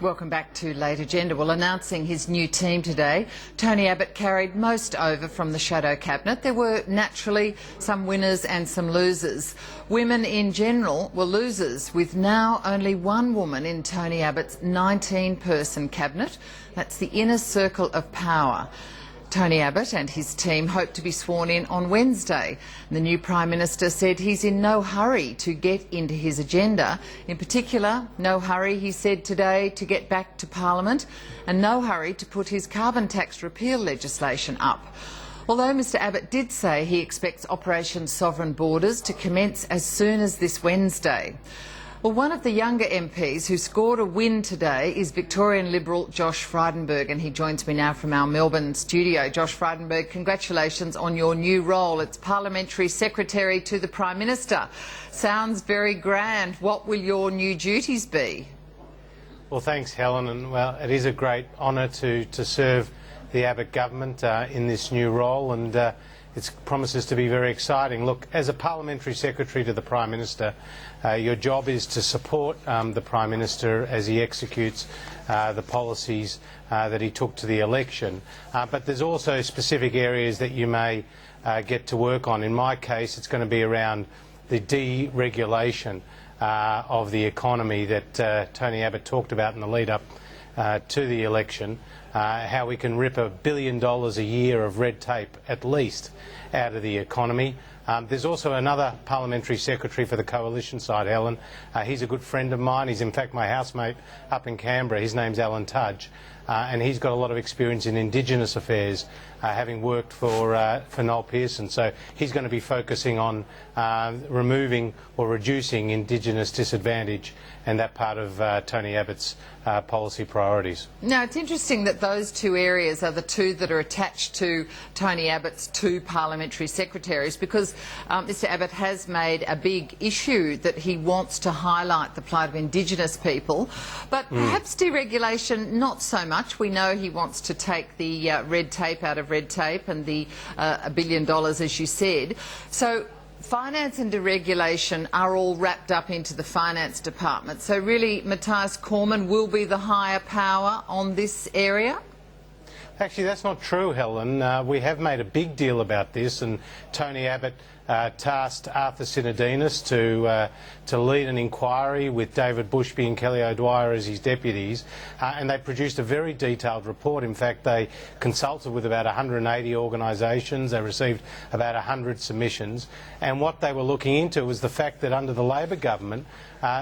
Welcome back to Late Agenda. Well, announcing his new team today, Tony Abbott carried most over from the shadow cabinet. There were naturally some winners and some losers. Women in general were losers, with now only one woman in Tony Abbott's 19-person cabinet. That's the inner circle of power. Tony Abbott and his team hope to be sworn in on Wednesday. The new Prime Minister said he's in no hurry to get into his agenda. In particular, no hurry, he said today, to get back to Parliament, and no hurry to put his carbon tax repeal legislation up. Although Mr Abbott did say he expects Operation Sovereign Borders to commence as soon as this Wednesday. Well, one of the younger MPs who scored a win today is Victorian Liberal Josh Frydenberg, and he joins me now from our Melbourne studio. Josh Frydenberg, congratulations on your new role. It's Parliamentary Secretary to the Prime Minister. Sounds very grand. What will your new duties be? Well, thanks, Helen, and well, it is a great honour to serve the Abbott government in this new role, and it promises to be very exciting. Look, as a Parliamentary Secretary to the Prime Minister, your job is to support the Prime Minister as he executes the policies that he took to the election. But there's also specific areas that you may get to work on. In my case, it's going to be around the deregulation of the economy that Tony Abbott talked about in the lead-up to the election. How we can rip $1 billion a year of red tape, at least, out of the economy. There's also another Parliamentary Secretary for the Coalition side, Helen. He's a good friend of mine. He's in fact my housemate up in Canberra. His name's Alan Tudge, and he's got a lot of experience in Indigenous affairs, having worked for Noel Pearson. So he's going to be focusing on removing or reducing Indigenous disadvantage, and that part of Tony Abbott's policy priorities. Now, it's interesting that those two areas are the two that are attached to Tony Abbott's two parliamentary secretaries, because Mr Abbott has made a big issue that he wants to highlight the plight of Indigenous people, but perhaps deregulation not so much. We know he wants to take the red tape out of red tape and the $1 billion, as you said. So finance and deregulation are all wrapped up into the finance department. So really, Matthias Cormann will be the higher power on this area? Actually, that's not true, Helen. We have made a big deal about this, and Tony Abbott tasked Arthur Sinodinos to lead an inquiry with David Bushby and Kelly O'Dwyer as his deputies, and they produced a very detailed report. In fact, they consulted with about 180 organisations. They received about 100 submissions, and what they were looking into was the fact that under the Labor government,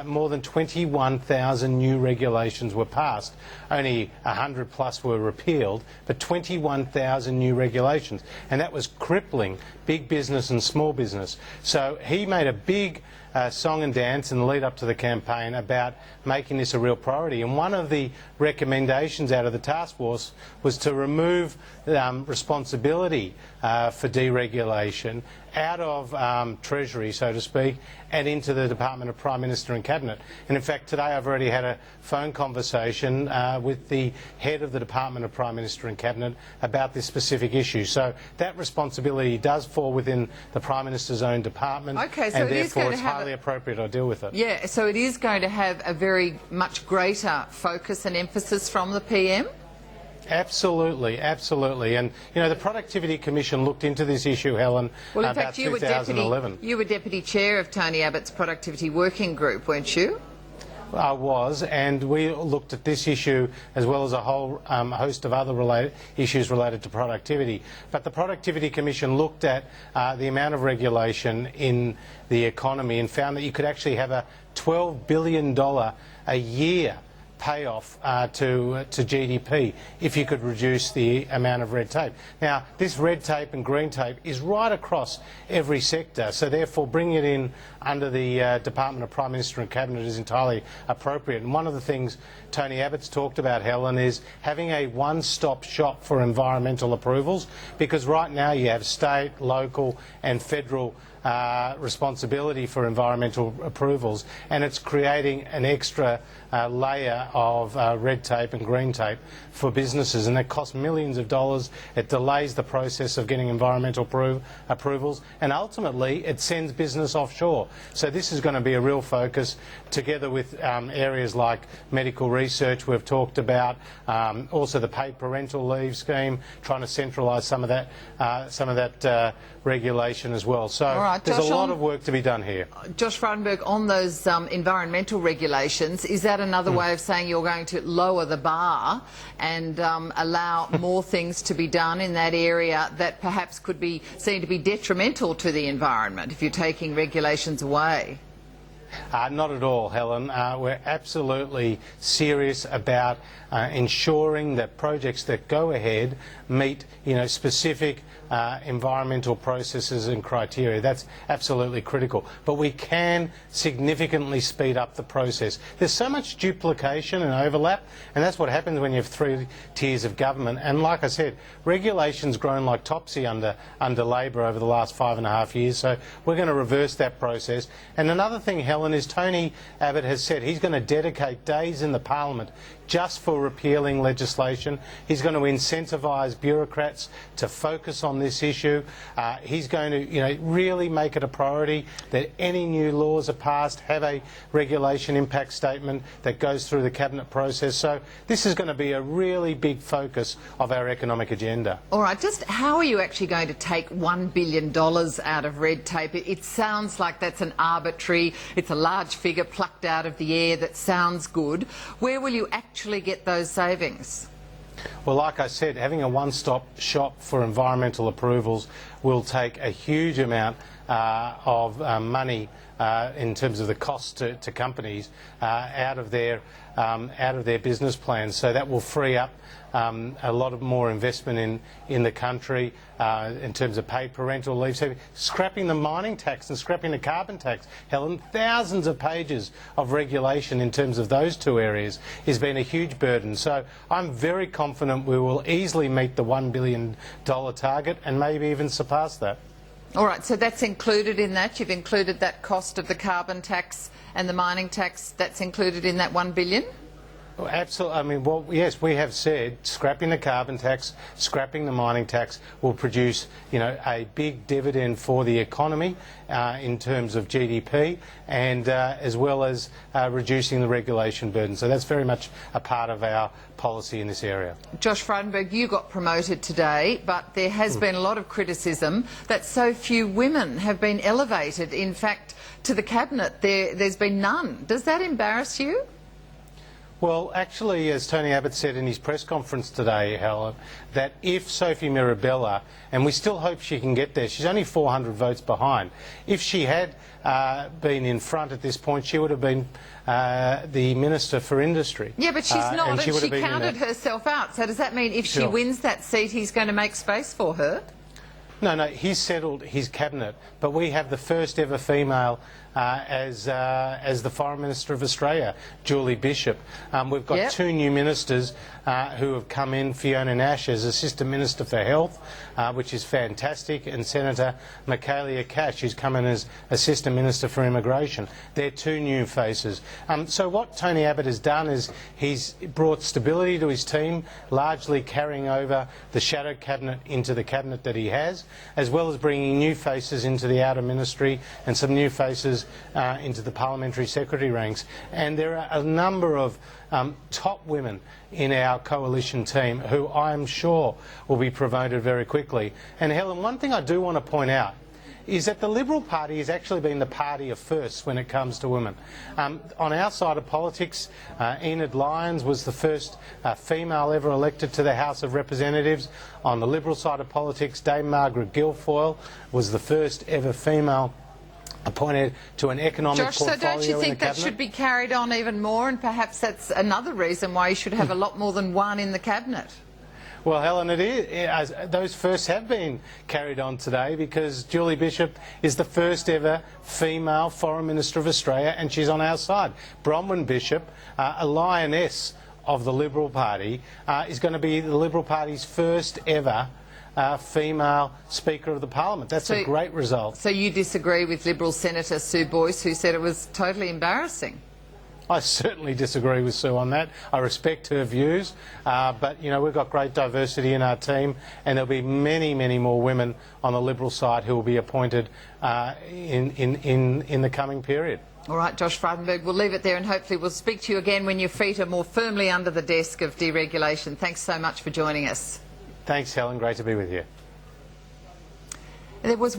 more than 21,000 new regulations were passed. Only 100 plus were repealed, but 21,000 new regulations, and that was crippling big business and small business. So he made a big song and dance in the lead up to the campaign about making this a real priority, and one of the recommendations out of the task force was to remove responsibility for deregulation out of Treasury, so to speak, and into the Department of Prime Minister and Cabinet. And in fact, today I've already had a phone conversation with the head of the Department of Prime Minister and Cabinet about this specific issue. So that responsibility does fall within the Prime Minister's own department, okay, so and therefore it's highly appropriate I deal with it. Yeah, so it is going to have a very much greater focus and emphasis from the PM? Absolutely, absolutely. And, you know, the Productivity Commission looked into this issue, Helen, well, in about fact, 2011. You were Deputy Chair of Tony Abbott's Productivity Working Group, weren't you? I was, and we looked at this issue as well as a whole host of other issues related to productivity. But the Productivity Commission looked at the amount of regulation in the economy and found that you could actually have a $12 billion a year payoff to GDP if you could reduce the amount of red tape. Now, this red tape and green tape is right across every sector, so therefore bringing it in under the Department of Prime Minister and Cabinet is entirely appropriate. And one of the things Tony Abbott's talked about, Helen, is having a one-stop shop for environmental approvals, because right now you have state, local and federal responsibility for environmental approvals, and it's creating an extra layer of red tape and green tape for businesses, and that costs millions of dollars. It delays the process of getting environmental approvals, and ultimately it sends business offshore. So this is going to be a real focus, together with areas like medical research we've talked about, also the paid parental leave scheme, trying to centralise some of that regulation as well. So right, there's Josh, a lot of work to be done here. Josh Frydenberg, on those environmental regulations, is that another way of saying you're going to lower the bar and allow more things to be done in that area that perhaps could be seen to be detrimental to the environment if you're taking regulations away? Not at all, Helen. We're absolutely serious about ensuring that projects that go ahead meet, specific environmental processes and criteria. That's absolutely critical. But we can significantly speed up the process. There's so much duplication and overlap, and that's what happens when you have 3 tiers of government. And like I said, regulation's grown like topsy under Labor over the last 5.5 years, so we're going to reverse that process. And another thing, Helen, is Tony Abbott has said he's going to dedicate days in the Parliament just for repealing legislation. He's going to incentivise bureaucrats to focus on this issue. He's going to, really make it a priority that any new laws are passed have a regulation impact statement that goes through the cabinet process. So this is going to be a really big focus of our economic agenda. All right, just how are you actually going to take $1 billion out of red tape? It sounds like that's an arbitrary, it's a large figure plucked out of the air that sounds good. Where will you actually get those savings? Well, like I said, having a one-stop shop for environmental approvals will take a huge amount of money in terms of the cost to companies out of their business plans. So that will free up a lot of more investment in the country in terms of paid parental leave. So scrapping the mining tax and scrapping the carbon tax, Helen, thousands of pages of regulation in terms of those 2 areas has been a huge burden. So I'm very confident we will easily meet the $1 billion target and maybe even surpass that. All right, so that's included in that. You've included that cost of the carbon tax and the mining tax. That's included in that $1 billion? Well, absolutely. I mean, well, yes, we have said scrapping the carbon tax, scrapping the mining tax will produce, a big dividend for the economy in terms of GDP, and as well as reducing the regulation burden. So that's very much a part of our policy in this area. Josh Frydenberg, you got promoted today, but there has been a lot of criticism that so few women have been elevated. In fact, to the cabinet, there's been none. Does that embarrass you? Well, actually, as Tony Abbott said in his press conference today, Helen, that if Sophie Mirabella, and we still hope she can get there, she's only 400 votes behind, if she had been in front at this point, she would have been the Minister for Industry. Yeah, but she's not, and she counted herself out. So does that mean if she wins that seat, he's going to make space for her? No, he's settled his cabinet, but we have the first ever female as the Foreign Minister of Australia, Julie Bishop. We've got 2 new ministers who have come in, Fiona Nash as Assistant Minister for Health, which is fantastic, and Senator Michaelia Cash, who's come in as Assistant Minister for Immigration. They're 2 new faces. So what Tony Abbott has done is he's brought stability to his team, largely carrying over the shadow cabinet into the cabinet that he has, as well as bringing new faces into the outer ministry and some new faces into the parliamentary secretary ranks. And there are a number of top women in our coalition team who I am sure will be promoted very quickly. And Helen, one thing I do want to point out is that the Liberal Party has actually been the party of firsts when it comes to women. On our side of politics, Enid Lyons was the first female ever elected to the House of Representatives. On the Liberal side of politics, Dame Margaret Guilfoyle was the first ever female appointed to an economic portfolio in the cabinet. So don't you think that should be carried on even more, and perhaps that's another reason why you should have a lot more than one in the cabinet? Well, Helen, it is. Those firsts have been carried on today because Julie Bishop is the first ever female Foreign Minister of Australia, and she's on our side. Bronwyn Bishop, a lioness of the Liberal Party, is going to be the Liberal Party's first ever female Speaker of the Parliament. That's a great result. So you disagree with Liberal Senator Sue Boyce, who said it was totally embarrassing? I certainly disagree with Sue on that. I respect her views, but you know, we've got great diversity in our team, and there'll be many, many more women on the Liberal side who will be appointed in the coming period. All right, Josh Frydenberg, we'll leave it there, and hopefully we'll speak to you again when your feet are more firmly under the desk of deregulation. Thanks so much for joining us. Thanks, Helen. Great to be with you. There was